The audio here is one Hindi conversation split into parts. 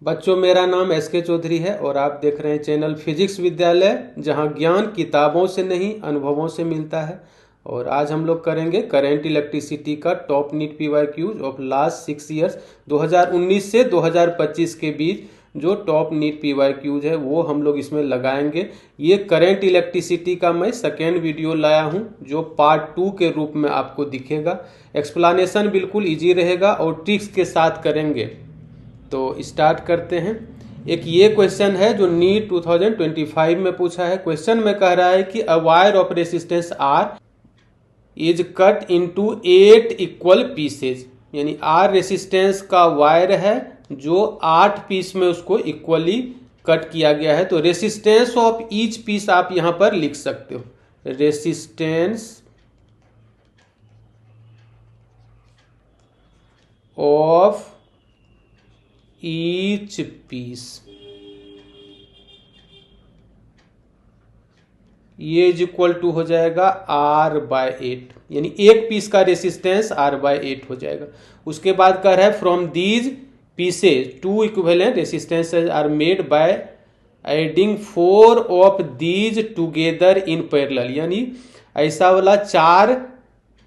बच्चों, मेरा नाम एसके चौधरी है और आप देख रहे हैं चैनल फिजिक्स विद्यालय, जहां ज्ञान किताबों से नहीं अनुभवों से मिलता है। और आज हम लोग करेंगे करंट इलेक्ट्रिसिटी का top NEET PYQs of last 6 years 2019 से 2025 के बीच जो टॉप नीट पीवाईक्यूज है वो हम लोग इसमें लगाएंगे। ये करंट इलेक्ट्रिसिटी का मैं सेकेंड वीडियो लाया हूं जो पार्ट 2 के रूप में आपको दिखेगा। एक्सप्लेनेशन बिल्कुल ईजी रहेगा और ट्रिक्स के साथ करेंगे। तो स्टार्ट करते हैं। एक ये क्वेश्चन है जो नीट 2025 में पूछा है। क्वेश्चन में कह रहा है कि a wire of resistance R is cut into 8 equal pieces, यानी आर रेसिस्टेंस का वायर है जो 8 पीस में उसको इक्वली कट किया गया है। तो रेसिस्टेंस ऑफ ईच पीस आप यहां पर लिख सकते हो, रेसिस्टेंस ऑफ ईच पीस, ये इज इक्वल टू हो जाएगा R/8, यानी एक पीस का रेसिस्टेंस R/8 हो जाएगा। उसके बाद कह रहा है from these pieces 2 equivalent resistances are made by adding 4 of these together in parallel, यानी ऐसा वाला 4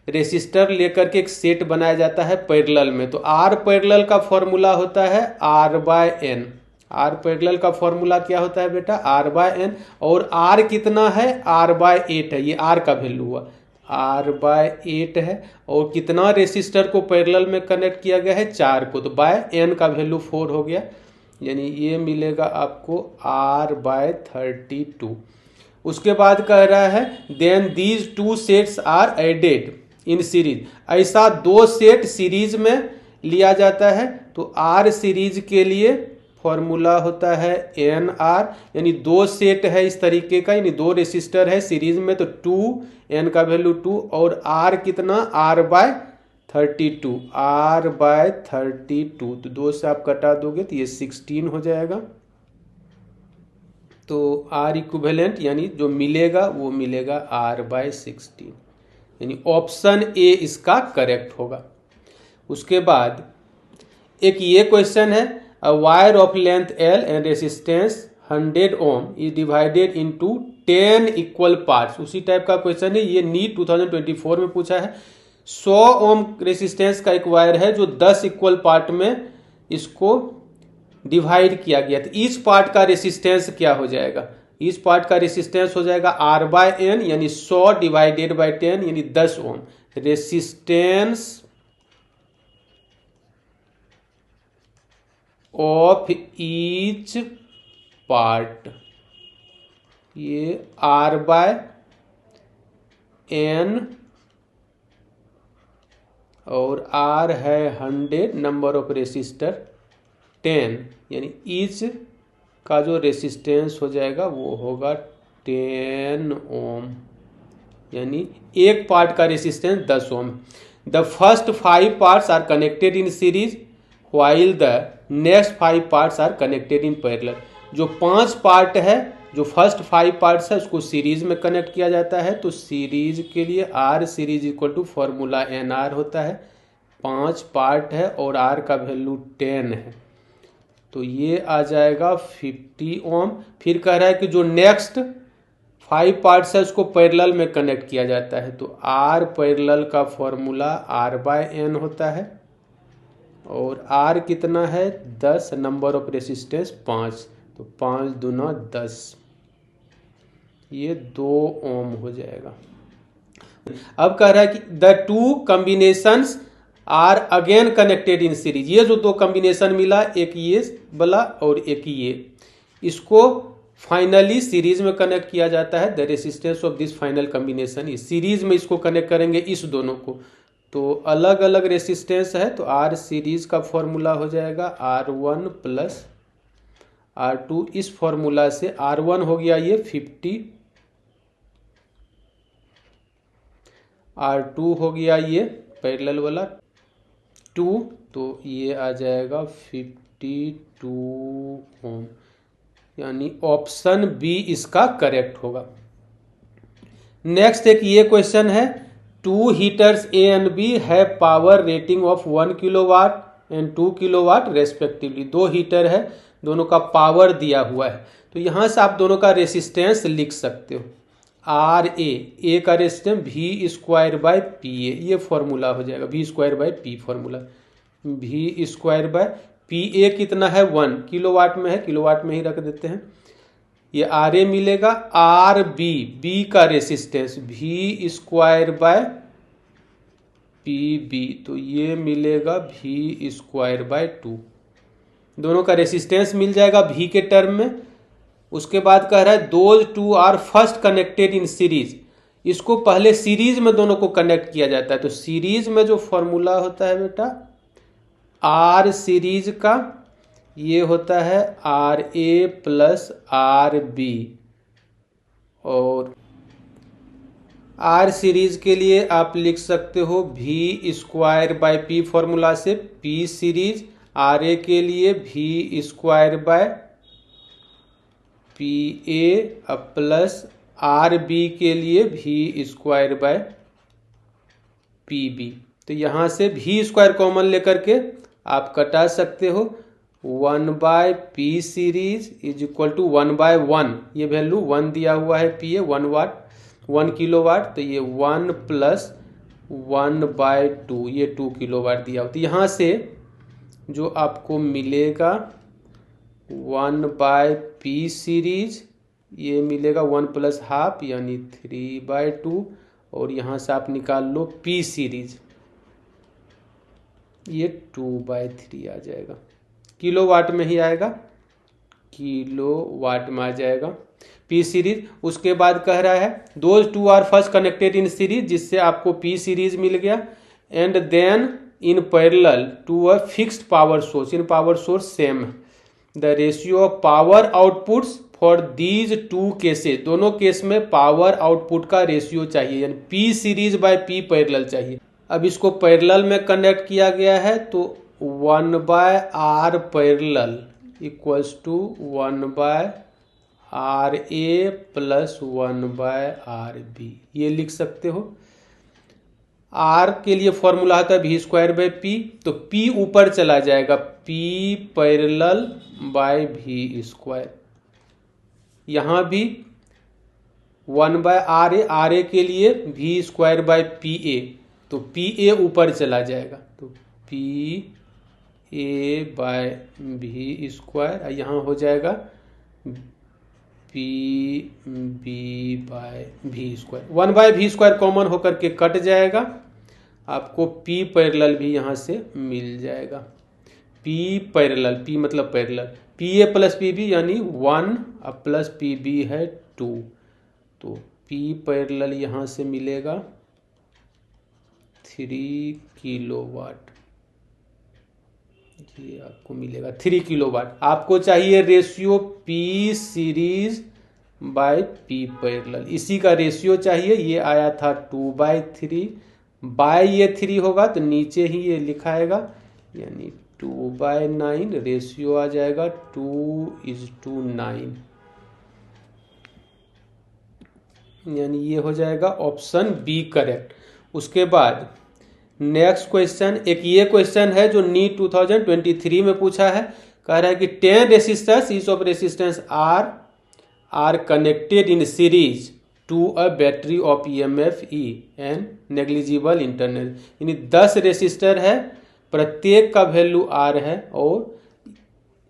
रेसिस्टर लेकर के एक सेट बनाया जाता है पैरेलल में। तो R पैरेलल का फॉर्मूला होता है R/n। R पैरेलल का फॉर्मूला क्या होता है बेटा? R/n। और R कितना है? R/8 है, ये R का वैल्यू हुआ, R/8 है। और कितना रेसिस्टर को पैरेलल में कनेक्ट किया गया है? 4 को, तो बाय n का वैल्यू 4 हो गया, यानी ये मिलेगा आपको R/32। उसके बाद कह रहा है then these 2 sets are added in series, ऐसा 2 सेट सीरीज में लिया जाता है। तो R सीरीज के लिए फॉर्मूला होता है NR, यानी 2 सेट है इस तरीके का, यानी 2 रेसिस्टर है सीरीज में, तो 2, n का वैल्यू 2, और R कितना? R/32, R/32। तो 2 से आप कटा दोगे तो ये 16 हो जाएगा। तो R इक्विवेलेंट यानी जो मिलेगा वो मिलेगा R/16, यानी ऑप्शन ए इसका करेक्ट होगा। उसके बाद एक ये क्वेश्चन है, a wire of length L and resistance 100 ohm is divided into 10 equal parts. उसी टाइप का क्वेश्चन है, ये नीट 2024 में पूछा है। 100 ओम रेसिस्टेंस का एक वायर है जो 10 इक्वल पार्ट में इसको डिवाइड किया गया। तो ईच पार्ट का रेसिस्टेंस क्या हो जाएगा? इस पार्ट का रेसिस्टेंस हो जाएगा R/n, यानी 100 डिवाइडेड बाई 10, यानी 10 ohm. Resistance of each part, ये R/n, और R है 100, नंबर ऑफ रेसिस्टर 10, यानी ईच का जो रेसिस्टेंस हो जाएगा वो होगा 10 ओम, यानी एक पार्ट का resistance 10 ohm. The first 5 parts are connected in series while the next 5 parts are connected in parallel. जो 5 पार्ट है, जो फर्स्ट 5 पार्ट्स है उसको सीरीज में कनेक्ट किया जाता है। तो सीरीज के लिए R series equal to formula NR होता है। 5 पार्ट है और R का वैल्यू 10 है, तो ये आ जाएगा 50 ओम। फिर कह रहा है कि जो नेक्स्ट 5 पार्ट्स है उसको पैरेलल में कनेक्ट किया जाता है। तो R पैरेलल का फॉर्मूला R/n होता है, और R कितना है? 10, नंबर ऑफ रेसिस्टेंस 5, तो 5 दूना 10, ये 2 ओम हो जाएगा। अब कह रहा है कि the 2 combinations are again connected in series. ये जो 2 कॉम्बिनेशन मिला, एक ये वाला और एक ये, इसको फाइनली सीरीज में कनेक्ट किया जाता है। The resistance of this final combination, इस सीरीज में इसको कनेक्ट करेंगे इस दोनों को। तो अलग अलग रेसिस्टेंस है, तो R सीरीज का फॉर्मूला हो जाएगा R1 प्लस R2। इस फॉर्मूला से R1 हो गया ये 50, R2 हो गया ये पैरेलल वाला 2, तो ये आ जाएगा 52 ओम, यानी ऑप्शन बी इसका करेक्ट होगा। नेक्स्ट एक ये क्वेश्चन है, 2 heaters A and B have power rating of 1 kilowatt and 2 kilowatt respectively. दो हीटर है, दोनों का पावर दिया हुआ है, तो यहाँ से आप दोनों का रेसिस्टेंस लिख सकते हो। आर ए का resistance V square by P A, ये फॉर्मूला हो जाएगा, V square by P formula. V square by P A कितना है 1 किलोवाट में है, किलोवाट में ही रख देते हैं। ये आर ए मिलेगा, आर बी, बी का resistance V square by P B, तो ये मिलेगा वी स्क्वायर बाय 2। दोनों का रेसिस्टेंस मिल जाएगा वी के टर्म में। उसके बाद कह रहा है those two are first connected in series. इसको पहले सीरीज में दोनों को कनेक्ट किया जाता है, तो सीरीज में जो फॉर्मूला होता है बेटा आर सीरीज का, ये होता है R A plus R B, और आर सीरीज के लिए आप लिख सकते हो V square by P formula से पी सीरीज, आर ए के लिए V square by P A plus R B के लिए V square by P B. तो यहाँ से वी स्क्वायर कॉमन लेकर के आप कटा सकते हो, 1 by P series is equal to 1 by 1, ये वैल्यू 1 दिया हुआ है पी ए 1 वाट 1 किलोवाट, तो ये 1 प्लस 1 बाय 2, ये 2 किलोवाट दिया हुआ। तो यहाँ से जो आपको मिलेगा 1 बाय पी सीरीज, ये मिलेगा 1 प्लस हाफ यानी 3 बाय 2, और यहाँ से आप निकाल लो पी सीरीज, ये 2 बाय 3 आ जाएगा, किलोवाट में ही आएगा, किलोवाट में आ जाएगा पी सीरीज। उसके बाद कह रहा है those two are first connected in series, जिससे आपको पी सीरीज मिल गया, and then in parallel to a fixed power source, in power source same है। The ratio of power outputs for these two cases, दोनों केस में पावर आउटपुट का रेशियो चाहिए, यानी P series by P parallel चाहिए। अब इसको पैरेलल में कनेक्ट किया गया है, तो 1 by R parallel equals to 1 by R A plus 1 by R B, ये लिख सकते हो। आर के लिए फॉर्मूला आता है वी स्क्वायर बाय पी, तो पी ऊपर चला जाएगा, P parallel by V square. यहाँ भी 1 बाय आर ए के लिए V square by P A, तो पी ए ऊपर चला जाएगा, तो P A by V square, यहाँ हो जाएगा P B by V square. 1 by V square common होकर के कट जाएगा, आपको पी पैरेलल भी यहाँ से मिल जाएगा। पी पैरेलल, पी मतलब parallel, P A plus P B यानी 1 प्लस पी बी है 2, तो पी पैरेलल यहाँ से मिलेगा 3 किलोवाट, ये आपको मिलेगा 3 किलोवाट। आपको चाहिए ratio P series by P parallel, इसी का रेशियो चाहिए, ये आया था 2 बाय 3, बाय ये 3 होगा तो नीचे ही ये लिखाएगा, यानी 2 बाय 9, रेशियो आ जाएगा 2:9, यानी ये हो जाएगा ऑप्शन बी करेक्ट। उसके बाद नेक्स्ट क्वेश्चन, एक ये क्वेश्चन है जो नीट 2023 में पूछा है, कह रहा है कि 10 resistors each of resistance R connected in series to a battery of EMF E and negligible internal, यानी 10 रेसिस्टर है, प्रत्येक का वैल्यू R है और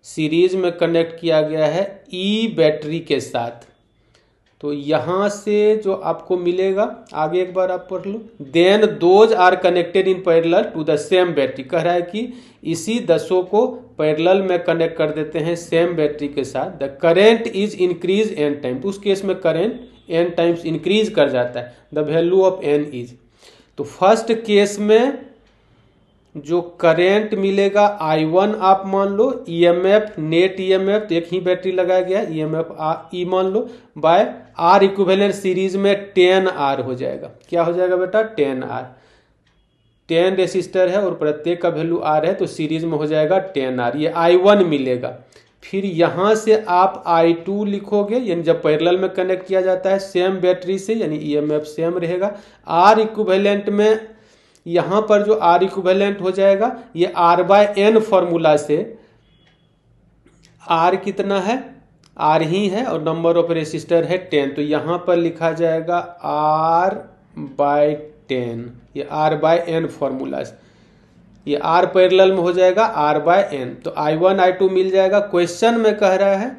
सीरीज में कनेक्ट किया गया है E बैटरी के साथ। तो यहाँ से जो आपको मिलेगा, आगे एक बार आप पढ़ लो, then those are connected in parallel to the same battery, कह रहा है कि इसी 10 को पैरेलल में कनेक्ट कर देते हैं सेम बैटरी के साथ। The current is increase n time, तो उस केस में करेंट n टाइम्स इंक्रीज कर जाता है, the value of n is. तो फर्स्ट केस में जो करेंट मिलेगा I1 आप मान लो, EMF नेट EMF तो एक ही बैटरी लगाया गया, EMF E मान लो, बाय R इक्विवेलेंट सीरीज में 10R हो जाएगा। क्या हो जाएगा बेटा? 10R। 10 रेसिस्टर है और प्रत्येक का वैल्यू R है, तो सीरीज में हो जाएगा 10R, ये I1 मिलेगा। फिर यहाँ से आप I2 लिखोगे, यानी जब पैरेलल में कनेक्ट किया जाता है सेम बैटरी से, यानी EMF सेम रहेगा। R इक्विवेलेंट में यहाँ पर जो आर इक्विवेलेंट हो जाएगा ये आर बाय एन फॉर्मूला से, आर कितना है, आर ही है और नंबर ऑफ रेसिस्टर है 10, तो यहाँ पर लिखा जाएगा आर बाय 10, ये आर बाय एन फॉर्मूला से, ये आर पैरेलल में हो जाएगा आर बाय एन, तो I1 I2 मिल जाएगा। क्वेश्चन में कह रहा है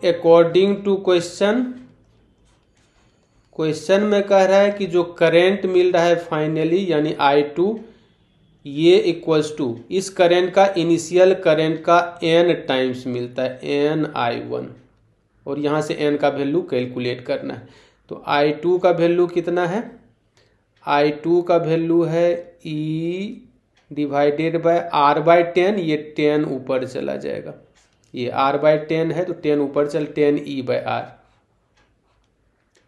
अकॉर्डिंग टू क्वेश्चन में कह रहा है कि जो करंट मिल रहा है फाइनली यानी I2 ये इक्वल्स टू इस करंट का इनिशियल करंट का n टाइम्स मिलता है n I1, और यहाँ से n का वैल्यू कैलकुलेट करना है। तो I2 का वैल्यू कितना है, I2 का वैल्यू है E divided by R by 10, ये 10 ऊपर चला जाएगा, ये R बाय 10 है तो 10 ऊपर चल 10 E बाय R,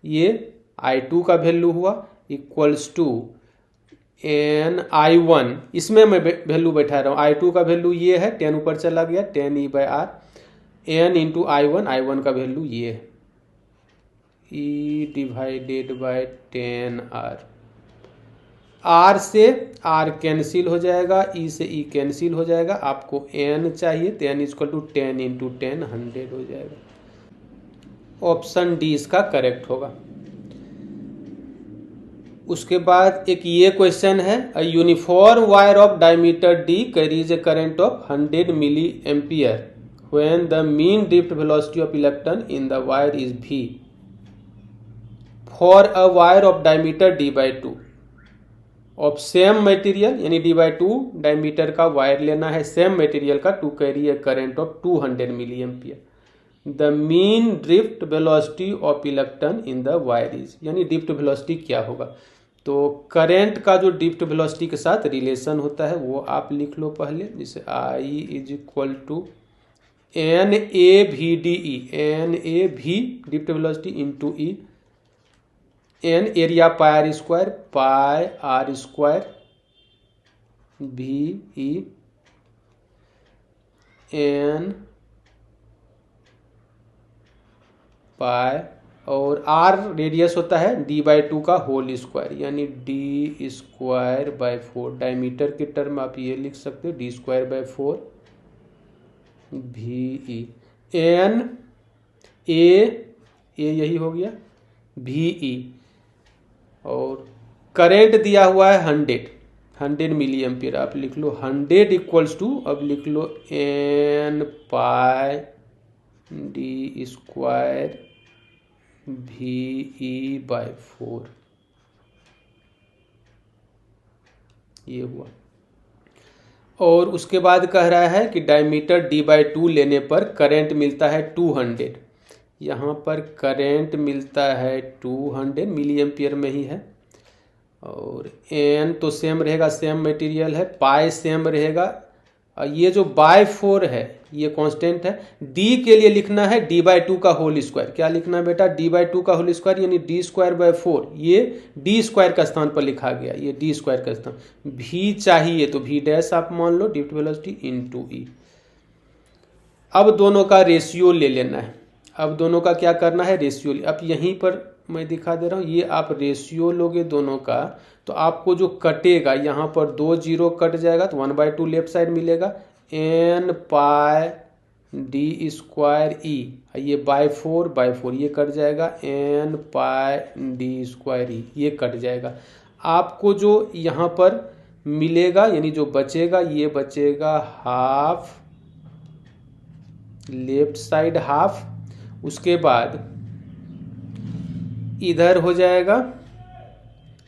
ये I2 का वैल्यू हुआ इक्वल्स टू एन I1, इसमें मैं वैल्यू बैठा रहा हूँ, I2 का वैल्यू ये है 10 ऊपर चला गया 10 E by R, n into I1 का वैल्यू ये है E divided by 10R, R से R कैंसिल हो जाएगा, E से E कैंसिल हो जाएगा, आपको n चाहिए तो n इक्वल टू 10 इंटू 10 100 हो जाएगा। ऑप्शन डी इसका करेक्ट होगा। उसके बाद एक ये क्वेश्चन है, a uniform wire of diameter D carries a current of 100 milli ampere when the mean drift velocity of electron in the wire is V for a wire of diameter D/2 of same material, यानी D/2 डायमीटर का वायर लेना है सेम मटेरियल का to carry a current of 200 milli ampere, the mean drift velocity of electron in the wire is, यानी ड्रिफ्ट वेलोसिटी क्या होगा। तो करंट का जो ड्रिफ्ट वेलोसिटी के साथ रिलेशन होता है वो आप लिख लो पहले, जैसे I is equal to n A v d e, n A v drift velocity into e, n area pi r square, pi r square v e, n pi, और आर रेडियस होता है D/2 का होल स्क्वायर, यानी D²/4, डायमीटर के टर्म आप ये लिख सकते हो D²/4 VE, एन ए यही हो गया VE, और करंट दिया हुआ है 100 मिली एम्पियर, आप लिख लो 100 इक्वल्स टू, अब लिख लो n पाई D² VE/4, ये हुआ। और उसके बाद कह रहा है कि डायमीटर D/2 लेने पर करंट मिलता है 200, यहाँ पर करंट मिलता है 200 मिली एम्पियर में ही है, और n तो सेम रहेगा, सेम मटेरियल है, पाई सेम रहेगा, और ये जो बाय 4 है ये कांस्टेंट है। D के लिए लिखना है D/2 का होल स्क्वायर, क्या लिखना है बेटा, D/2 का होल स्क्वायर यानी D²/4, ये D² का स्थान पर लिखा गया, ये D² का स्थान, V चाहिए तो V' आप मान लो ड्रिफ्ट वेलोसिटी इंटू E। अब दोनों का रेशियो ले लेना है, अब दोनों का क्या करना है, रेशियो। अब यहीं पर मैं दिखा दे रहा हूँ, ये आप रेशियो लोगे दोनों का तो आपको जो कटेगा यहाँ पर 2 0 कट जाएगा तो 1/2 लेफ्ट साइड मिलेगा, n पाई D² E, ये बाय 4 ये कट जाएगा, n पाई D² E ये कट जाएगा। आपको जो यहाँ पर मिलेगा यानी जो बचेगा ये बचेगा हाफ, लेफ्ट साइड हाफ, उसके बाद इधर हो जाएगा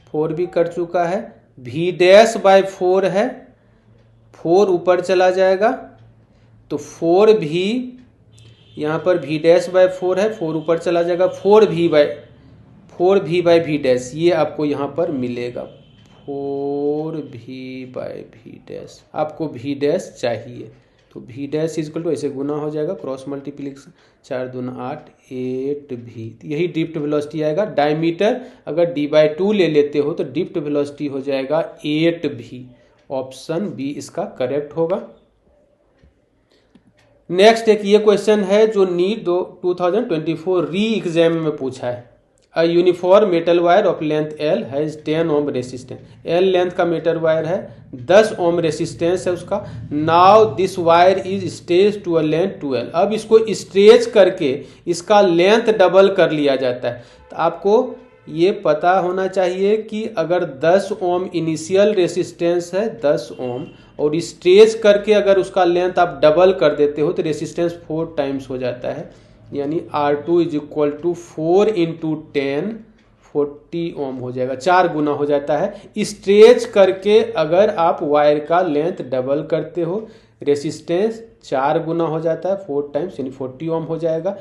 4 भी कट चुका है, V'/4 है, 4 ऊपर चला जाएगा तो 4 भी यहाँ पर V'/4 है, 4 ऊपर चला जाएगा, 4V/V', ये आपको यहाँ पर मिलेगा 4V/V', आपको V' चाहिए तो V' इक्वल टू ऐसे गुना हो जाएगा, क्रॉस मल्टीप्लिकेशन 4 दूना 8 8V, यही ड्रिफ्ट वेलोसिटी आएगा। डायमीटर अगर D/2 ले लेते हो तो ड्रिफ्ट वेलोसिटी हो जाएगा 8V, ऑप्शन बी इसका करेक्ट होगा। नेक्स्ट एक ये क्वेश्चन है जो नीट 2024 री एग्जाम में पूछा है, a uniform metal wire of length L has 10 ohm resistance. L length का मेटल वायर है, 10 ओम रेसिस्टेंस है उसका। Now this wire is stretch to a length 12। अब इसको स्ट्रेच करके इसका लेंथ डबल कर लिया जाता है। तो आपको ये पता होना चाहिए कि अगर 10 ओम इनिशियल रेसिस्टेंस है 10 ओम, और स्ट्रेच करके अगर उसका लेंथ आप डबल कर देते हो तो रेसिस्टेंस 4 टाइम्स हो जाता है, यानी R2 is equal to 4 into 10 40 ohm हो जाएगा, 4 गुना हो जाता है। स्ट्रेच करके अगर आप वायर का लेंथ डबल करते हो रेसिस्टेंस 4 गुना हो जाता है, 4 टाइम्स यानी 40 ओम हो जाएगा।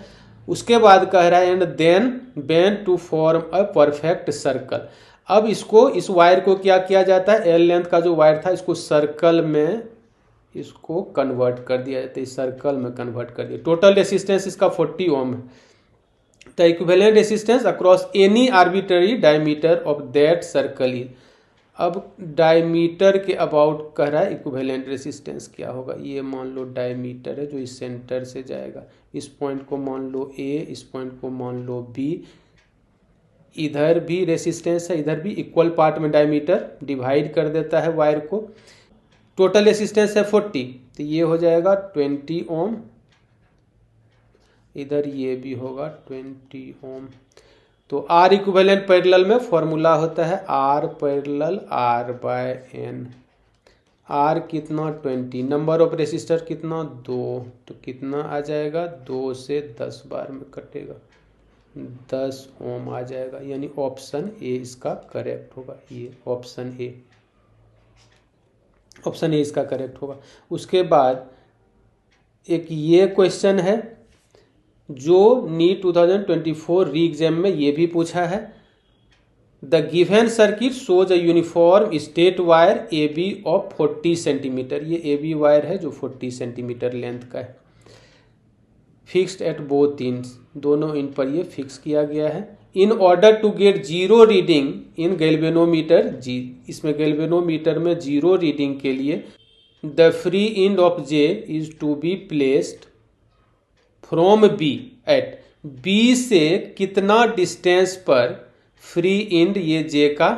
उसके बाद कह रहा है and then bend to form a perfect circle. अब इसको, इस वायर को क्या किया जाता है, एल लेंथ का जो वायर था इसको सर्कल में इसको कन्वर्ट कर दिया जाता है, इस सर्कल में कन्वर्ट कर दिया। टोटल रेसिस्टेंस इसका 40 ओम है। The equivalent resistance across any arbitrary diameter of that circle is. अब डायमीटर के अबाउट कह रहा है इक्विवेलेंट रेसिस्टेंस क्या होगा। ये मान लो डायमीटर है जो इस सेंटर से जाएगा, इस पॉइंट को मान लो A, इस पॉइंट को मान लो B। इधर भी रेसिस्टेंस है, इधर भी इक्वल पार्ट में डायमीटर डिवाइड कर देता है वायर को। टोटल रेसिस्टेंस है 40, तो ये हो जाएगा 20 ओम। इधर ये भी होगा 20 ओम। तो R इक्विवेलेंट पैरेलल में फॉर्मूला होता है R parallel R by N। R कितना 20, नंबर ऑफ रेसिस्टर कितना 2, तो कितना आ जाएगा 2 से 10 बार में कटेगा 10 ओम आ जाएगा, यानी ऑप्शन ए इसका करेक्ट होगा। ये ऑप्शन ए इसका करेक्ट होगा। उसके बाद एक ये क्वेश्चन है जो नीट 2024 री एग्जाम में ये भी पूछा है। The given circuit shows a uniform straight wire A B of 40 centimetre. ये ए बी वायर है जो 40 सेंटीमीटर लेंथ का है। फिक्स्ड एट बोथ ends, दोनों इन पर ये फिक्स किया गया है। In order to get zero reading in galvanometer G, इसमें गैल्वेनोमीटर में जीरो रीडिंग के लिए the free end of J is to be placed from B at, B से कितना डिस्टेंस पर फ्री इंड ये जे का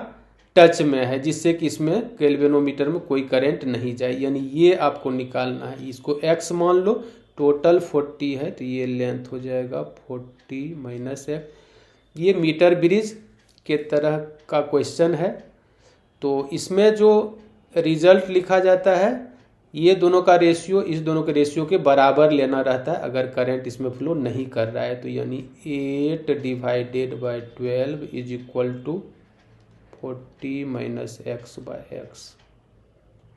टच में है, जिससे कि इसमें गैल्वेनोमीटर में कोई करंट नहीं जाए, यानी ये आपको निकालना है। इसको x मान लो, टोटल 40 है तो ये लेंथ हो जाएगा 40 माइनस x। ये मीटर ब्रिज के तरह का क्वेश्चन है, तो इसमें जो रिजल्ट लिखा जाता है ये दोनों का रेशियो इस दोनों के रेशियो के बराबर लेना रहता है अगर करंट इसमें फ्लो नहीं कर रहा है। तो यानी 8 divided by 12 is equal to 40 minus x by x।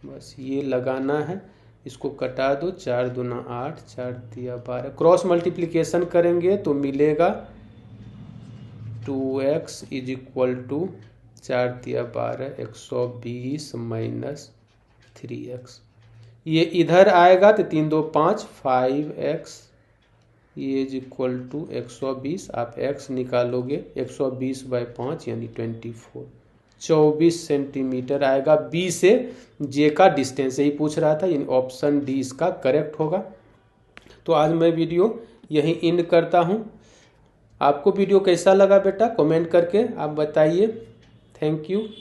बस ये लगाना है, इसको कटा दो, 4 दूना 8, 4 तिया 12। क्रॉस मल्टीप्लिकेशन करेंगे तो मिलेगा 2x इज इक्वल टू 4 तिया 12 120 माइनस 3x। ये इधर आएगा तो 3 2 5 5x, ये इज इक्वल टू 120। आप x निकालोगे 120 बाई 5 यानी 24 सेंटीमीटर आएगा। बी से जे का डिस्टेंस यही पूछ रहा था, यानी ऑप्शन डी इसका करेक्ट होगा। तो आज मैं वीडियो यहीं एंड करता हूँ। आपको वीडियो कैसा लगा बेटा कमेंट करके आप बताइए। Thank you.